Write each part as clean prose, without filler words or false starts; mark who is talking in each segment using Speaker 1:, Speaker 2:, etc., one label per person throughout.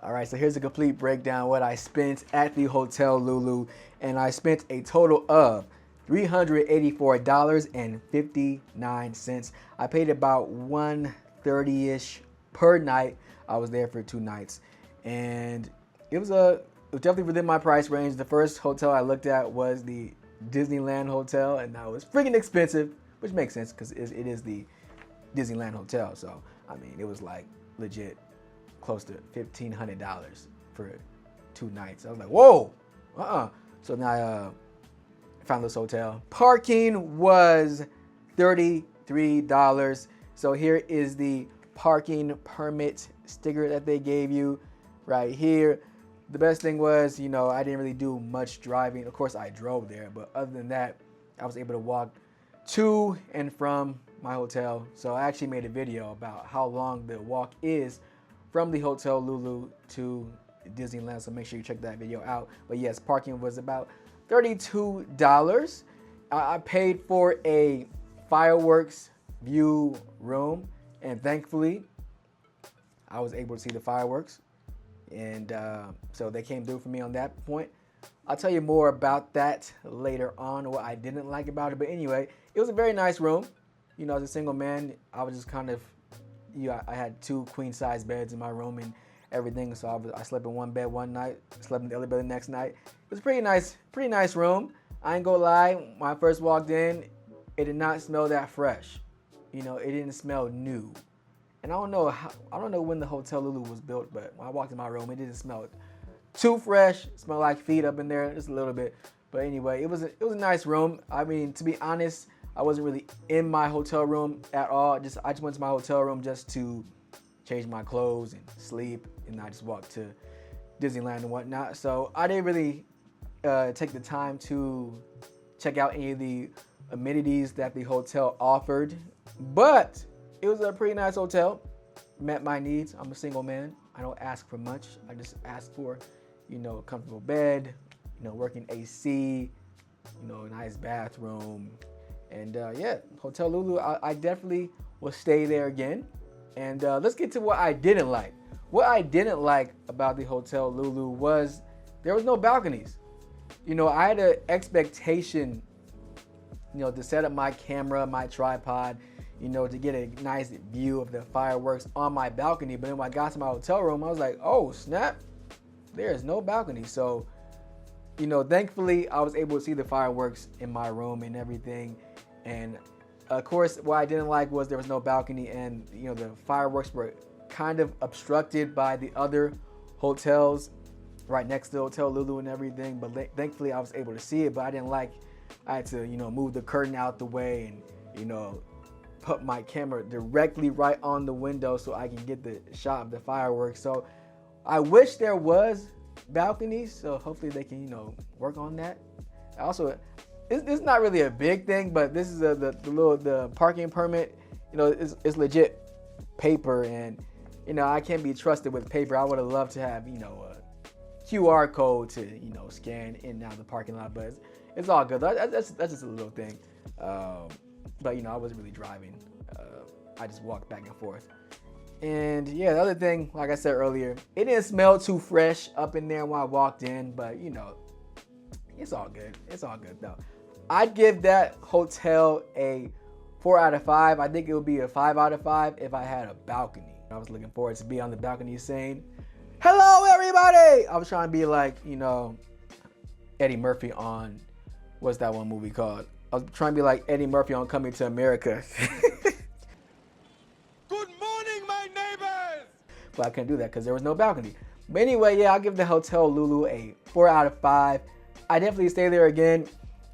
Speaker 1: All right, so here's a complete breakdown of what I spent at the Hotel Lulu, and I spent a total of $384.59. I paid about $130-ish per night. I was there for 2 nights, and it was definitely within my price range. The first hotel I looked at was the Disneyland Hotel, and that was freaking expensive, which makes sense because it is the Disneyland Hotel. So I mean, it was like legit close to $1,500 for 2 nights. I was like, whoa, So now I found this hotel. Parking was $33. So here is the parking permit sticker that they gave you right here. The best thing was, I didn't really do much driving. Of course, I drove there, but other than that, I was able to walk to and from my hotel. So I actually made a video about how long the walk is from the Hotel Lulu to Disneyland, so make sure you check that video out. But yes, parking was about $32. I paid for a fireworks view room, and thankfully, I was able to see the fireworks. And so they came through for me on that point. I'll tell you more about that later on, what I didn't like about it. But anyway, it was a very nice room. As a single man, I was just kind of, I had 2 queen-size beds in my room and everything. So I slept in one bed one night, slept in the other bed the next night. It was a pretty nice room. I ain't gonna lie, when I first walked in, it did not smell that fresh. It didn't smell new. And I don't know when the Hotel Lulu was built, but when I walked in my room, it didn't smell too fresh. It smelled like feet up in there, just a little bit. But anyway, it was a nice room. I mean, to be honest, I wasn't really in my hotel room at all. I just went to my hotel room just to change my clothes and sleep, and I just walked to Disneyland and whatnot. So I didn't really take the time to check out any of the amenities that the hotel offered, but it was a pretty nice hotel. Met my needs. I'm a single man. I don't ask for much. I just ask for, a comfortable bed, working AC, a nice bathroom. And yeah, Hotel Lulu, I definitely will stay there again. And let's get to what I didn't like. What I didn't like about the Hotel Lulu was there was no balconies. I had an expectation, to set up my camera, my tripod, to get a nice view of the fireworks on my balcony. But then when I got to my hotel room, I was like, oh, snap, there's no balcony. So, thankfully, I was able to see the fireworks in my room and everything. And of course, what I didn't like was there was no balcony, and the fireworks were kind of obstructed by the other hotels right next to the Hotel Lulu and everything. But thankfully, I was able to see it. But I had to move the curtain out the way and put my camera directly right on the window so I can get the shot of the fireworks. So I wish there was balconies. So hopefully they can work on that. Also, it's not really a big thing, but this is the parking permit. It's legit paper, and I can't be trusted with paper. I would have loved to have a QR code to scan in and out of the parking lot, but it's all good. That's just a little thing. But I wasn't really driving. I just walked back and forth. And yeah, the other thing, like I said earlier, it didn't smell too fresh up in there when I walked in, but it's all good. It's all good though. I'd give that hotel a 4 out of 5. I think it would be a 5 out of 5 if I had a balcony. I was looking forward to be on the balcony saying, hello everybody! I was trying to be like, Eddie Murphy on, what's that one movie called? I was trying to be like Eddie Murphy on Coming to America.
Speaker 2: Good morning, my neighbors!
Speaker 1: But I couldn't do that because there was no balcony. But anyway, yeah, I'll give the Hotel Lulu a 4 out of 5. I definitely stay there again.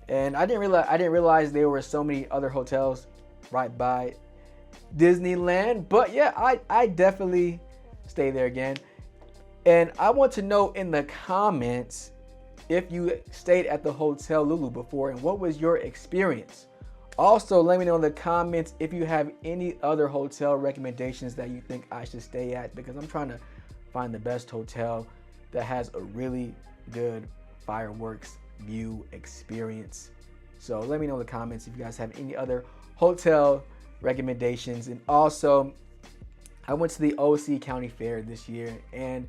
Speaker 1: And I didn't realize there were so many other hotels right by Disneyland. But yeah, I definitely stay there again. And I want to know in the comments if you stayed at the Hotel Lulu before and what was your experience. Also, let me know in the comments if you have any other hotel recommendations that you think I should stay at, because I'm trying to find the best hotel that has a really good fireworks view experience. So let me know in the comments if you guys have any other hotel recommendations. And also, I went to the OC County Fair this year, and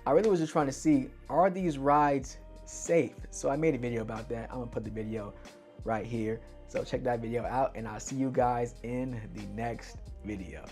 Speaker 1: I really was just trying to see, are these rides safe? So I made a video about that. I'm gonna put the video right here. So check that video out, and I'll see you guys in the next video.